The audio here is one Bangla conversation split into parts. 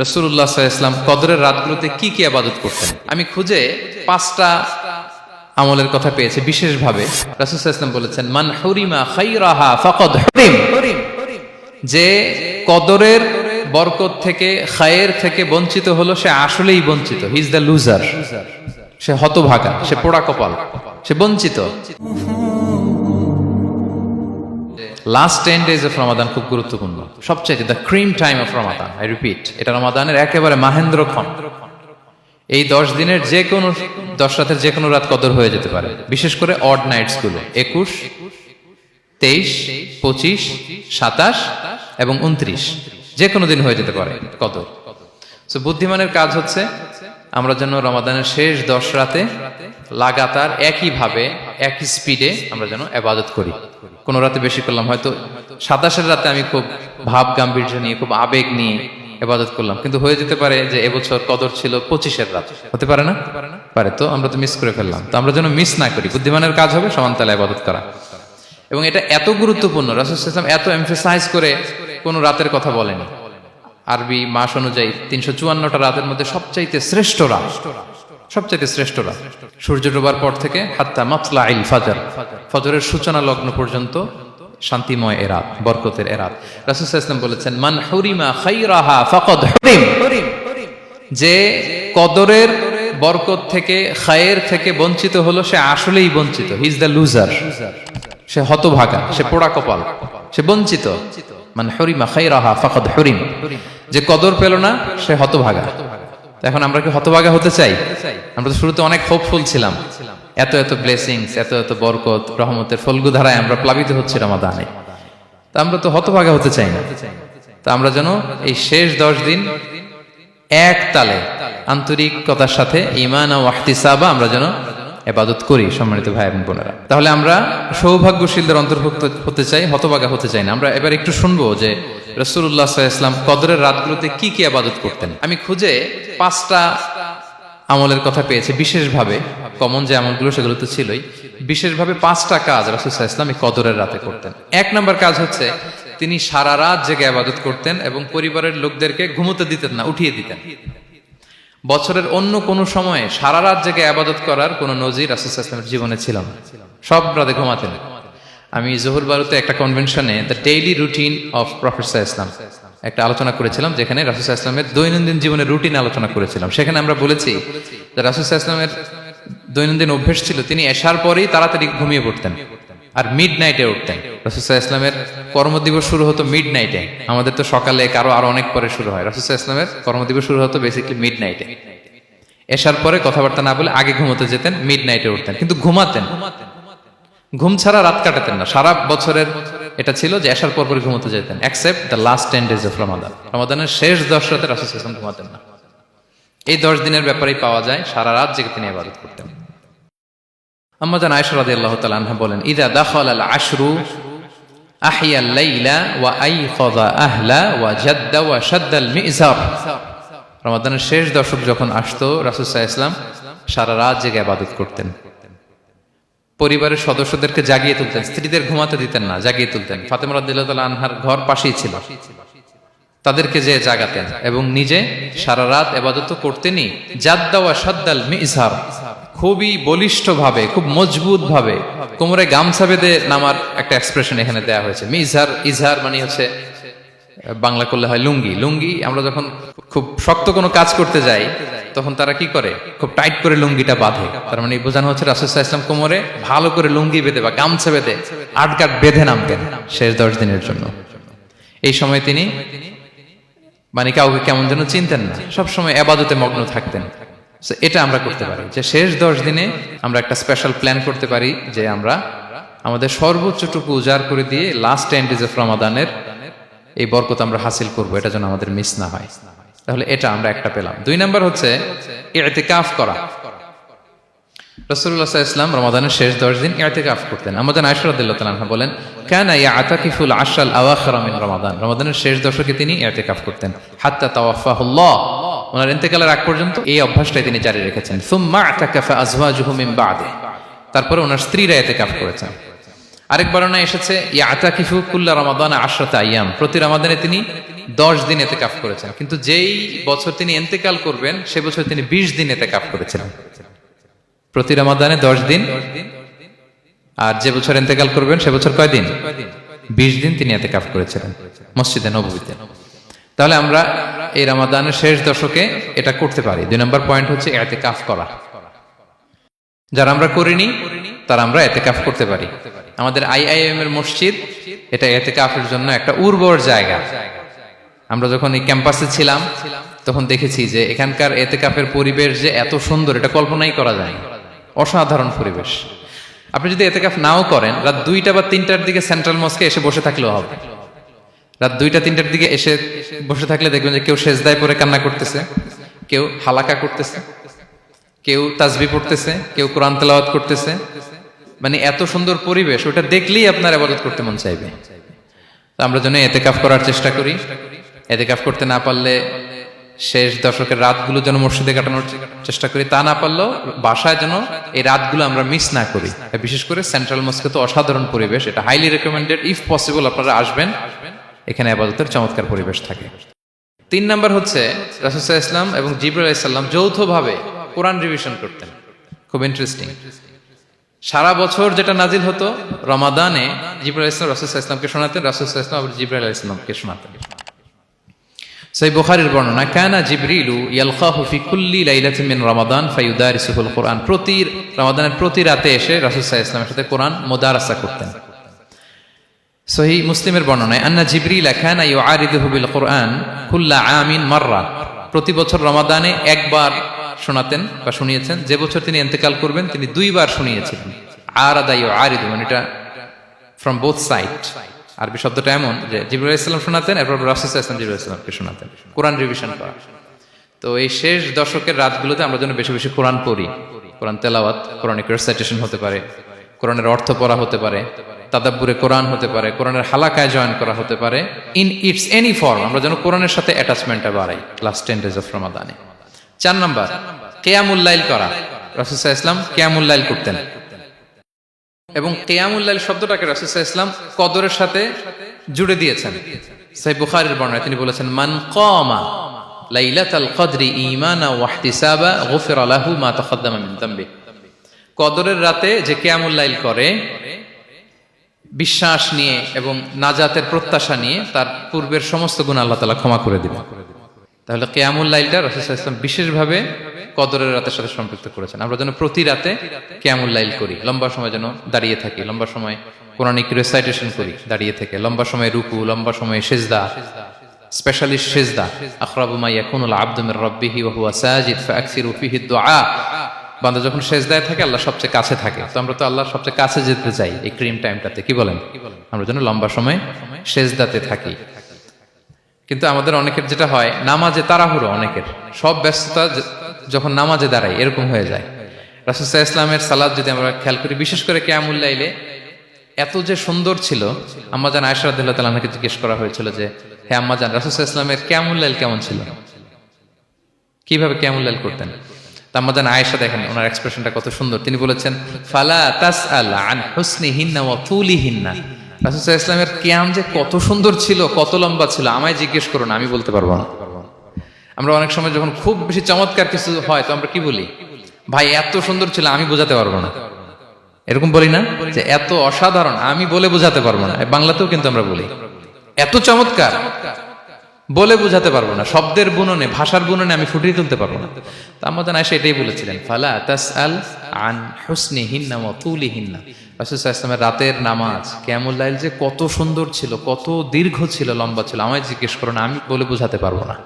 রাসূলুল্লাহ সাল্লাল্লাহু আলাইহি ওয়াসাল্লাম কদরের রাতগুলোতে কি কি ইবাদত করতেন। আমি খুঁজে 5টা আমলের কথা পেয়েছি বিশেষভাবে। রাসূল সাল্লাল্লাহু আলাইহি ওয়াসাল্লাম বলেছেন, মান হুরিমা খায়রাহা ফাকাদ হুরিম, যে কদরের বরকত থেকে খায়ের থেকে বঞ্চিত হলো সে আসলেই বঞ্চিত। হি ইজ দ্য লুজার, সে হতভাগা, সে পোড়া কপাল, সে বঞ্চিত। লাস্ট 10 days অফ রমাদান খুব গুরুত্বপূর্ণ, সবচেয়ে the cream time of Ramadan. I repeat, এটা রমাদানের একেবারে মাহেন্দ্রক্ষণ। এই 10 দিনের যে কোনো 10 রাতের যে কোনো রাত কদর হয়ে যেতে পারে, বিশেষ করে অড নাইটস গুলো 21, 23, 25, 27 এবং 29, যে কোনো দিন হয়ে যেতে পারে কদর। সো বুদ্ধিমানের কাজ হচ্ছে আমরা যেন রমাদানের শেষ 10 রাতে লাগাতার একইভাবে একই স্পিডে আমরা যেন ইবাদত করি। কোন রাতে বেশি করলাম, হয়তো 27-এর রাতে আমি খুব ভাব গাম্ভীর্য নিয়ে, খুব আবেগ নিয়ে ইবাদত করলাম, কিন্তু হয়ে যেতে পারে যে এবছর কদর ছিল 25-এর রাত, হতে পারে না? পারে। তো আমরা তো মিস করে ফেললাম। তো আমরা যেন মিস না করি। বুদ্ধিমানের কাজ হবে সমানতালে ইবাদত করা। এবং এটা এত গুরুত্বপূর্ণ, রাসূল সাল্লাল্লাহু আলাইহি ওয়াসাল্লাম এত এমফাসাইজ করে কোন রাতের কথা বলেনি। আরবি মাস অনুযায়ী 354টা রাতের মধ্যে সবচাইতে শ্রেষ্ঠ রাত, সবচাইতে শ্রেষ্ঠ রাত সূর্য ডোবার পর থেকে হাত্তা মাতলাইল ফাজর, ফজরের সূচনা লগ্ন পর্যন্ত শান্তিময় এ রাত, বরকতের এ রাত। রাসূল সাল্লাল্লাহু আলাইহি ওয়াসাল্লাম বলেছেন, মান হুরিমা খায়রাহা ফাকাদ হুরিম, যে কদরের বরকত থেকে খায়ের থেকে বঞ্চিত হলো সে আসলেই বঞ্চিত। হি ইজ দ্য লুজার, সে হতভাগা, সে পোড়া কপাল, সে বঞ্চিত। মান হুরিমা খায়রাহা ফাকাদ হুরিম, যে কদর পেল না সে হতভাগা। এখন আমরা কি হতভাগা হতে চাই? আমরা তো শুরুতে অনেক হোপফুল ছিলাম, এত এত ব্লেসিংস, এত এত বরকত, রহমতের ফলগু ধারায় আমরা প্লাবিত হচ্ছি রমাদানে। তা আমরা তো হতভাগা হতে চাই না। তা আমরা যেন এই শেষ 10 দিন এক তালে আন্তরিকতার সাথে ঈমান ও ইহতিসাবা আমরা যেন ইবাদত করি। সম্মানিত ভাই এবং বোনেরা, তাহলে আমরা সৌভাগ্যশীলদের অন্তর্ভুক্ত হতে চাই, হতভাগা হতে চাই না। আমরা এবার একটু শুনবো যে রাসূলুল্লাহ সাল্লাল্লাহু আলাইহি ওয়াসাল্লাম কদরের রাতগুলোতে কি কি ইবাদত করতেন। আমি খুঁজে 5টা আমলের কথা পেয়েছি বিশেষভাবে। কমন যে আমলগুলো সেগুলো তো ছিলই, বিশেষভাবে 5টা কাজ রাসূল সাল্লাল্লাহু আলাইহি ওয়াসাল্লাম এই কদরের রাতে করতেন। 1 নম্বর কাজ হচ্ছে তিনি সারা রাত জেগে ইবাদত করতেন এবং পরিবারের লোকদেরকে ঘুমোতে দিতেন না, উঠিয়ে দিতেন। বছরের অন্য কোন সময়ে সারা রাত জেগে ইবাদত করার কোন নজির রাসূল সাল্লাল্লাহু আলাইহি ওয়াসাল্লামের জীবনে ছিল না। সব রাতে ঘুমাতেন। আমি জোহর বারুতে একটা কনভেনশনে the daily routine of prophet সাল্লাল্লাহু আলাইহি ওয়াসাল্লাম একটা আলোচনা করেছিলাম, যেখানে রাসূল সাল্লাল্লাহু আলাইহি ওয়াসাল্লামের দৈনন্দিন জীবনের রুটিন আলোচনা করেছিলাম। সেখানে আমরা বলেছি যে রাসূল সাল্লাল্লাহু আলাইহি ওয়াসাল্লামের দৈনন্দিন অভ্যাস ছিল তিনি এশার পরেই তাড়াতাড়ি ঘুমিয়ে পড়তেন আর মিড নাইটে উঠতেন। রাসূল সাল্লাল্লাহু আলাইহি ওয়াসাল্লামের কর্মদিবস শুরু হতো মিড নাইটে। আমাদের তো সকালে, কারো আরো অনেক পরে শুরু হয়। রাসূল সাল্লাল্লাহু আলাইহি ওয়াসাল্লামের কর্মদিবস শুরু হতো বেসিক্যালি মিড নাইটে। এশার পরে কথাবার্তা না বলে আগে ঘুমোতে যেতেন, মিড নাইটে উঠতেন, কিন্তু ঘুমাতেন। ঘুম ছাড়া রাত কাটাতেন না। সারা বছরের এটা ছিল যে এশার পর পরে ঘুমোতে যেতেন, except the last 10 days of Ramadan. রমাদানের শেষ 10 রাতে রাসূল সাল্লাল্লাহু আলাইহি ওয়াসাল্লাম ঘুমাতেন না। এই 10 দিনের ব্যাপারেই পাওয়া যায় সারা রাত জেগে তিনি ইবাদত করতেন। আম্মা জান আয়েশা রাদিয়াল্লাহু তাআলা আনহা বলেন, ইযা দাখালাল আশরু আহিয়াল লাইলা ওয়া আইকাযা আহলা ওয়া জাদ্দা ওয়া শাদ্দাল মিজার। রমাদানের শেষ দশক যখন আসতো, রাসূল সাল্লাল্লাহু আলাইহি ওয়াসাল্লাম সারা রাত জেগে ইবাদত করতেন। পরিবারের সদস্যদেরকে জাগিয়ে তুলতেন, স্ত্রীদের ঘুমাতে দিতেন না, জাগিয়ে তুলতেন। ফাতেমা রাদিয়াল্লাহু তাআলা আনহার ঘর পাশেই ছিল, তাদেরকে যে জাগাতেন এবং নিজে সারা রাত ইবাদত করতেনই। জাদ্দা ওয়া শাদ্দাল মিজার, খুবই বলিষ্ঠ ভাবে, খুব মজবুত ভাবে কোমরে গামছা বেঁধে নামার একটা এক্সপ্রেশন এখানে দেওয়া হয়েছে। মিজার, ইজহার মানে হচ্ছে বাংলা করলে হয় লুঙ্গি। লুঙ্গি আমরা যখন খুব শক্ত কোনো কাজ করতে যাই তখন তারা কি করে, খুব টাইট করে লুঙ্গিটা বাঁধে। তার মানে বোঝানো হচ্ছে রাসূল সাল্লাল্লাহু আলাইহি ওয়াসাল্লাম কোমরে ভালো করে লুঙ্গি বেঁধে বা গামছা বেঁধে আটকাট বেঁধে নামতেন শেষ 10 দিনের জন্য। এই সময় তিনি মানে কাউকে কেমন যেন চিনতেন না, সবসময় ইবাদতে মগ্ন থাকতেন। এটা আমরা করতে পারি যে শেষ 10 দিনে আমরা একটা স্পেশাল প্ল্যান করতে পারি যে আমরা আমাদের সর্বোচ্চটুকু উজাড় করে দিয়ে লাস্ট 10 days অফ রমাদানের এই বরকত আমরা হাসিল করব, এটা যেন আমাদের মিস না হয়। তাহলে এটা আমরা একটা পেলাম। 2 নাম্বার হচ্ছে ইতিকাফ করা। রাসূলুল্লাহ সাল্লাল্লাহু আলাইহি ওয়াসাল্লাম রমাদানের শেষ 10 দিন ইতিকাফ করতেন। আমাদের আয়েশা রাদিয়াল্লাহু তাআলা আনহা বলেন, কানা ইয়াতাকিফুল আশরাল আওয়াখির মিন রমাদান। রমাদানের শেষ দশকে তিনি ইতিকাফ করতেন হাত্তা তাওয়াফাহুল্লাহ, ওনার ইন্তেকালের আগ পর্যন্ত এই অভ্যাসটাই তিনি জারি রেখেছেন। সুম্মা আতাকাফা আজওয়াজুহু মিন বাদে, তারপরে ওনার স্ত্রীরা ইতিকাফ করেছেন। আরেক বর্ণনায় এসেছে ইয়াতাকিফু কুল্লা রমাদান 10 আইয়াম, প্রতি রমাদানে তিনি 10 দিন ইতিকাফ করেছেন, কিন্তু যেই বছর তিনি ইন্তেকাল করবেন সে বছর তিনি 20 দিন ইতিকাফ করেছিলেন। প্রতি রমাদানে 10 দিন, আর যে বছর ইন্তেকাল করবেন সে বছর কয় দিন? 20 দিন তিনি ইতিকাফ করেছিলেন মসজিদে নববীতে। তাহলে আমরা এই রমাদানের শেষ দশকে এটা করতে পারি। 2 নম্বর পয়েন্ট হচ্ছে ইতিকাফ করা। যারা আমরা করিনি তারা আমরা ইতিকাফ করতে পারি। আমাদের আইআইএম এর মসজিদ এটা ইতিকাফের জন্য একটা উর্বর জায়গা। আমরা যখন এই ক্যাম্পাসে ছিলাম তখন দেখেছি যে এখানকার ইতিকাফের পরিবেশ যে এত সুন্দর এটা কল্পনাই করা যায় না। অসাধারণ পরিবেশ। আপনি যদি ইতিকাফ নাও করেন, রাত 2টা বা 3টার দিকে সেন্ট্রাল মস্কে এসে বসে থাকলেও হবে। রাত 2টা 3টার দিকে এসে বসে থাকলে দেখবেন যে কেউ সেজদায় পড়ে কান্না করতেছে, কেউ হালাকা করতেছে, কেউ তাসবিহ পড়তেছে, কেউ কোরআন তেলাওয়াত করতেছে। মানে এত সুন্দর পরিবেশ, ওটা দেখলেই আপনার ইবাদত করতে মন চাইবে। তো আমরা যেন ইতিকাফ করার চেষ্টা করি। ইতিকাফ করতে না পারলে শেষ দশকের রাতগুলো যেন মসজিদে কাটানোর চেষ্টা করি, তা না পারলেও বাসায় যেন এই রাতগুলো আমরা মিস না করি। বিশেষ করে সেন্ট্রাল মস্কে তো অসাধারণ পরিবেশ, এটা হাইলি রেকমেন্ডেড। ইফ পসিবল আপনারা আসবেন, এখানে ইবাদতের চমৎকার পরিবেশ থাকে। 3 নাম্বার হচ্ছে রাসূল সাল্লাল্লাহু আলাইহি ওয়াসাল্লাম এবং জিবরাইল আলাইহিস সালাম যৌথভাবে কোরআন রিভিশন করতেন। খুব ইন্টারেস্টিং। সারা বছর যেটা নাজিল হতো, রমাদানে জিবরাইল আলাইহিস সালাম রাসূল সাল্লাল্লাহু আলাইহি ওয়াসাল্লামকে শোনাতেন, রাসূল সাল্লাল্লাহু আলাইহি ওয়াসাল্লাম আবার জিবরাইল আলাইহিস সালামকে শোনাতেন। সহিহ বুখারীর বর্ণনা, কানা জিবরিলু ইয়ালকাহু ফি কুল্লি লাইলাতিন মিন রমাদান ফায়ুদারিসুহুল কুরআন। প্রতি রমাদানের প্রতি রাতে এসে রাসূল সাল্লাল্লাহু আলাইহি ওয়াসাল্লামের সাথে কোরআন মুদারাসা করতেন। সহিহ মুসলিমের বর্ণনায়, আন্না জিবরিল কানা ইউআরিদুহু বিল কুরআন কুল্লা আমিন মাররা। প্রতি বছর রমাদানে একবার শোনাতেন বা শুনিয়েছেন, যে বছর তিনি ইন্তেকাল করবেন তিনি 2 বার শুনিয়েছিলেন। আরাদা ইউআরিদু মানে এটা ফ্রম বোথ সাইড। আরবি শব্দটা এমন যে জিবরাইল আলাইহিস সালাম শোনাতেন, এরপর রাসূল সাল্লাল্লাহু আলাইহি ওয়াসাল্লাম জিবরাইল আলাইহিস সালামকে শোনাতেন, কোরআন রিভিশন করা। তো এই শেষ দশকের রাতগুলোতে আমরা যেন বেশি বেশি কোরআন পড়ি। কোরআন তেলাওয়াত, কোরআনিক রিসাইটেশন হতে পারে, কোরআনের অর্থ পড়া হতে পারে, তাদাব্বুরে কোরআন হতে পারে, কোরআনের হালাকায় জয়েন করা হতে পারে। ইন ইটস এনি ফর্ম আমরা যেন কোরআনের সাথে অ্যাটাচমেন্টটা বাড়াই লাস্ট 10 days অফ রমাদানে। 4 নাম্বার, কিয়ামুল লাইল করা। রাসূল সাল্লাল্লাহু আলাইহি ওয়াসাল্লাম কিয়ামুল লাইল করতেন, এবং কিয়ামুল লাইল শব্দটাকে রাসূল সাল্লাল্লাহু আলাইহি ওয়াসাল্লাম কদরের সাথে জুড়ে দিয়েছেন। সহিহ বুখারীর বর্ণনায় তিনি বলেছেন, মান কামা লাইলাতাল কদরি ঈমানা ওয়া ইহতিসাবা গুফিরা লাহু মা তাকাদ্দামা মিন যামবি। কদরের রাতে যে কিয়ামুল লাইল করে বিশ্বাস নিয়ে এবং নাজাতের প্রত্যাশা নিয়ে, তার পূর্বের সমস্ত গুনাহ আল্লাহ তাআলা ক্ষমা করে দিবেন। তাহলে কিয়ামুল লাইলটা রাসূল সাল্লাল্লাহু আলাইহি ওয়াসাল্লাম বিশেষভাবে কদরের রাতের সাথে সম্পৃক্ত করেছেন। আমরা যেন প্রতি রাতে কিয়ামুল লাইল করি, লম্বা সময় যেন দাঁড়িয়ে থাকি, লম্বা সময় কোরআনিক রিসাইটেশন করি দাঁড়িয়ে থেকে, লম্বা সময় রুকু, লম্বা সময় সিজদা, স্পেশালি সিজদা। আখরাবু মা ইয়াকুনুল আবদু মির রাব্বিহি ওয়া হুয়া সাজিদ ফাআকসিরু ফিহি দুআ। বান্দা যখন সিজদায় থাকে আল্লাহ সবচেয়ে কাছে থাকে। তো আমরা তো আল্লাহর সবচেয়ে কাছে যেতে চাই এই ক্রিম টাইমটাতে, কি বলেন? আমরা যেন লম্বা সময় সিজদাতে থাকি। কিন্তু আমাদের অনেকের যেটা হয়, নামাজে তাড়াহুড়ো, অনেকের সব ব্যস্ততা যখন নামাজে দাঁড়াই এরকম হয়ে যায়। রাসূল সাল্লাল্লাহু আলাইহি ওয়াসাল্লামের সালাত যদি আমরা খেয়াল করি, বিশেষ করে কিয়ামুল লাইলে এত যে সুন্দর ছিল। আম্মাজান আয়েশা রাদিয়াল্লাহু তাআলা আনহাকে জিজ্ঞেস করা হয়েছিল যে, হে আম্মাজান, রাসূল সাল্লাল্লাহু আলাইহি ওয়াসাল্লামের কিয়ামুল লাইল কেমন ছিল, কিভাবে কিয়ামুল লাইল করতেন? আম্মাজান আয়েশা, দেখেন ওনার এক্সপ্রেশনটা কত সুন্দর। তিনি বলেছেন, ফালা তাসআল আন হুসনিহিন্না ওয়া তুলিহিন্না। রাসূল সাল্লাল্লাহু আলাইহি ওয়াসাল্লামের কিয়াম যে কত সুন্দর ছিল, কত লম্বা ছিল, আমায় জিজ্ঞেস করুন, আমি বলতে পারবো না। আমরা অনেক সময় যখন খুব বেশি চমৎকার কিছু হয় তো আমরা কি বলি, ভাই এত সুন্দর ছিল, আমি বোঝাতে পারবো না। এরকম বলি না যে এত অসাধারণ, আমি বলে বোঝাতে পারবো না। বাংলাতেও কিন্তু আমরা বলি এত চমৎকার, বলে বোঝাতে পারবো না, শব্দের বুননে, ভাষার বুননে আমি ফুটিয়ে তুলতে পারবো না। তো আম্মাজান আয়েশা এটাই বলেছিলেন, ফালা তাসআল আন হুসনিহিন্না ওয়া তুলিহিন্না। রাসূল সাল্লাল্লাহু আলাইহি ওয়াসাল্লামের রাতের নামাজ কিয়ামুল লাইল যে কত সুন্দর ছিল, কত দীর্ঘ ছিল, লম্বা ছিল, আমায় জিজ্ঞেস করো না, আমি বলে বোঝাতে পারবো না।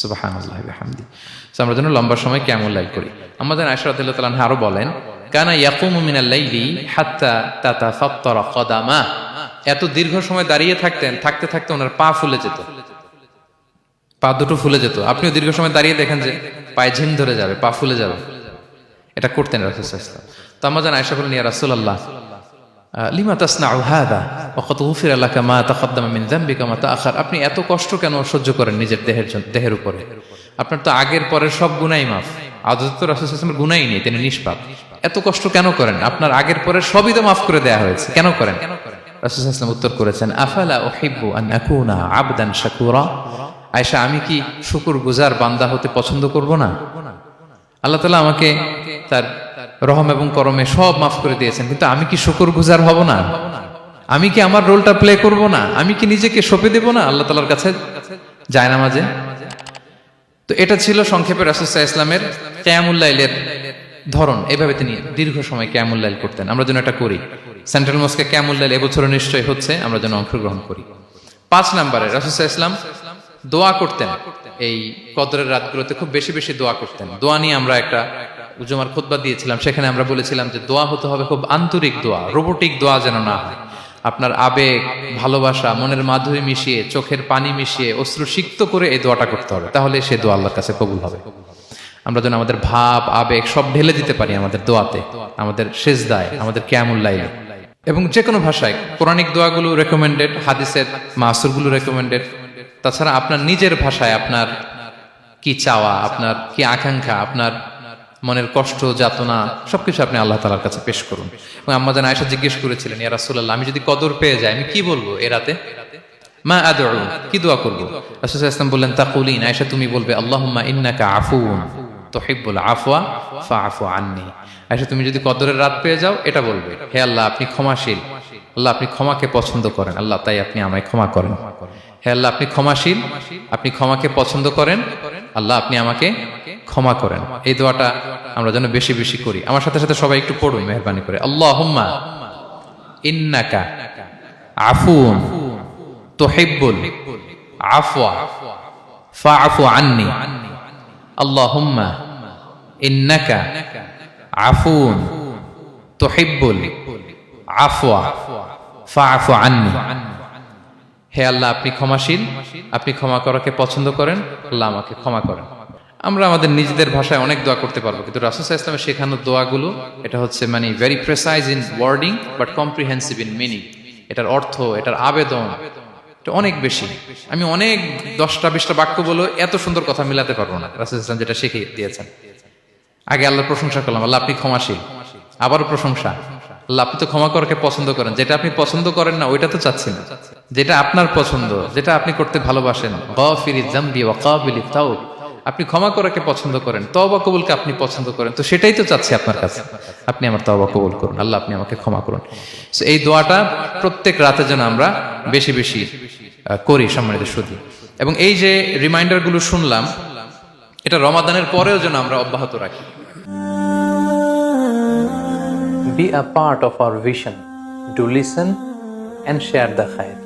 সুবহানাল্লাহি ওয়া বিহামদি। আমরা যেন লম্বা সময় কিয়ামুল লাইল করি। আম্মাজান আয়েশা রাদিয়াল্লাহু তাআলা আনহা আরো বলেন, কানা ইয়াকুমু মিনাল লাইলি হাত্তা তাতাফাত্তারা কদামা। এত দীর্ঘ সময় দাঁড়িয়ে থাকতেন, থাকতে থাকতে ওনার পা ফুলে যেত, পা দুটো ফুলে যেত। আপনিও দীর্ঘ সময় দাঁড়িয়ে দেখেন যে পায়ে ঝিম ধরে যাবে, পা ফুলে যাবে, এটা করতেন রাসূল সাল্লাল্লাহু আলাইহি ওয়াসাল্লাম। তো আম্মাজান আয়েশা বলেন, ইয়া রাসূলুল্লাহ লিমা তাসনাউ হাদা ওয়া কদ গুফিরা লাকা মা তাকাদ্দামা মিন যামবিকা মা তাআখার। আপনি এত কষ্ট কেন সহ্য করেন নিজের দেহের উপরে? আপনার তো আগের পরের সব গুনাহ মাফ। আদতে তো রাসূল সাল্লাল্লাহু আলাইহি ওয়াসাল্লামের গুনাহই নেই, তিনি নিষ্পাপ। এত কষ্ট কেন করেন? আপনার আগের পরের সবই তো মাফ করে দেয়া হয়েছে, কেন করেন? রাসূল সাল্লাল্লাহু আলাইহি ওয়াসাল্লাম উত্তর করেছেন, আফালা উহিব্বু আন আকুনা আবদান শাকুরা। আয়েশা, আমি কি শুকরগুজার বান্দা হতে পছন্দ করব না? আল্লাহ তাআলা আমাকে তার রহম এবং করমে সব মাফ করে দিয়েছেন, কিন্তু আমি কি শুকরগুজার হব না? আমি কি আমার রোলটা প্লে করব না? আমি কি নিজেকে সঁপে দেব না আল্লাহ তাআলার কাছে জায়নামাজে? তো এটা ছিল সংক্ষেপে রাসূল সাল্লাল্লাহু আলাইহি ওয়াসাল্লামের কিয়ামুল লাইলের ধরন। এভাবে তিনি দীর্ঘ সময় কিয়ামুল লাইল করতেন। আমরা যেন এটা করি। সেন্ট্রাল মস্কে কিয়ামুল লাইল এবছর নিশ্চয়ই হচ্ছে, আমরা যেন অংশগ্রহণ করি। 5 নম্বরে রাসূল সাল্লাল্লাহু আলাইহি ওয়াসাল্লাম দোয়া করতেন। এই কদরের রাতগুলোতে খুব বেশি বেশি দোয়া করতেন। দোয়া নিয়ে আমরা একটা জুমার খুতবা দিয়েছিলাম, সেখানে আমরা বলেছিলাম যে দোয়া হতে হবে খুব আন্তরিক দোয়া, রোবোটিক দোয়া যেন না হয়। আপনার আবেগ, ভালোবাসা, মনের মাধুরী মিশিয়ে, চোখের পানি মিশিয়ে, অশ্রু সিক্ত করে এই দোয়াটা করতে হবে, তাহলে সে দোয়া আল্লাহর কাছে কবুল হবে। আমরা যেন আমাদের ভাব, আবেগ সব ঢেলে দিতে পারি আমাদের দোয়াতে, আমাদের সেজদায়, আমাদের কিয়ামুল লাইলে। এবং যে কোনো ভাষায় কোরআনিক দোয়াগুলো রেকমেন্ডেড, হাদিসের মাসুরগুলো রেকমেন্ডেড। তাছাড়া আপনার নিজের ভাষায় আপনার কি চাওয়া, আপনার কি আকাঙ্ক্ষা, আপনার মনের কষ্ট, যাতনা সবকিছু আপনি আল্লাহ তাআলার কাছে পেশ করুন। এবং আম্মা জান আয়েশা জিজ্ঞেস করেছিলেন, ইয়া রাসূলুল্লাহ, আমি যদি কদর পেয়ে যাই আমি কি বলবো এ রাতে? মা আদউ, কি দোয়া করব? রাসূল সাল্লাল্লাহু আলাইহি ওয়াসাল্লাম বললেন, তাকুলিন, আয়েশা তুমি বলবে, আল্লাহুম্মা ইন্নাকা আফুউন তুহিব্বুল আফওয়া ফাআফু আন্নি। আয়েশা তুমি যদি কদরের রাত পেয়ে যাও এটা বলবে, হে আল্লাহ আপনি ক্ষমাশীল, আল্লাহ আপনি ক্ষমাকে পছন্দ করেন, আল্লাহ তাই আপনি আমায় ক্ষমা করেন। হে আল্লাহ আপনি ক্ষমাশীল, আপনি ক্ষমাকে পছন্দ করেন, আল্লাহ আপনি আমাকে ক্ষমা করেন। এই দোয়াটা আমরা যেন বেশি বেশি করি। আমার সাথে সাথে সবাই একটু পড়ুন মেহেরবানি করে। আল্লাহুম্মা ইন্নাকা আফুউন তুহিব্বুল আফওয়া ফাআফু আন্নি। আল্লাহুম্মা ইন্নাকা আফুউন তুহিব্বুল আফওয়া ফাআফু আন্নি। হে আল্লাহ আপনি ক্ষমাশীল, আপনি ক্ষমা করাকে পছন্দ করেন, আল্লাহ আমাকে ক্ষমা করেন। আমরা আমাদের নিজেদের ভাষায় অনেক দোয়া করতে পারবো, কিন্তু রাসূল সাল্লাল্লাহু আলাইহি ওয়াসাল্লামের শেখানো দোয়াগুলো এটা হচ্ছে মানে very precise in wording but comprehensive in meaning. এটার অর্থ, এটার আবেদন এটা অনেক বেশি। আমি অনেক 10টা-20টা বাক্য বলে এত সুন্দর কথা মিলাতে পারবো না। রাসূল সাল্লাল্লাহু আলাইহি ওয়াসাল্লাম যেটা শিখিয়ে দিয়েছেন, আগে আল্লাহর প্রশংসা করলাম, আল্লাহ আপনি ক্ষমাশীল, আবারও প্রশংসা, আল্লাহ আপনি তো ক্ষমা করাকে পছন্দ করেন। যেটা আপনি পছন্দ করেন না ওইটা তো চাচ্ছি না, যেটা আপনার পছন্দ, যেটা আপনি করতে ভালোবাসেন, গাফিরিয যামবি ওয়া কাবিলিত তাওব, আপনি ক্ষমা করাকে পছন্দ করেন, তওবা কবুলকে আপনি পছন্দ করেন, তো সেটাই তো চাচ্ছি আপনার কাছে, আপনি আমার তওবা কবুল করুন, আল্লাহ আপনি আমাকে ক্ষমা করুন। সো এই দোয়াটা প্রত্যেক রাতে যেন আমরা বেশি বেশি করি সম্মানিত সুধী। এবং এই যে রিমাইন্ডারগুলো শুনলাম, এটা রমাদানের পরেও যেন আমরা অব্যাহত রাখি। Be a part of our vision. Do listen and share the khair.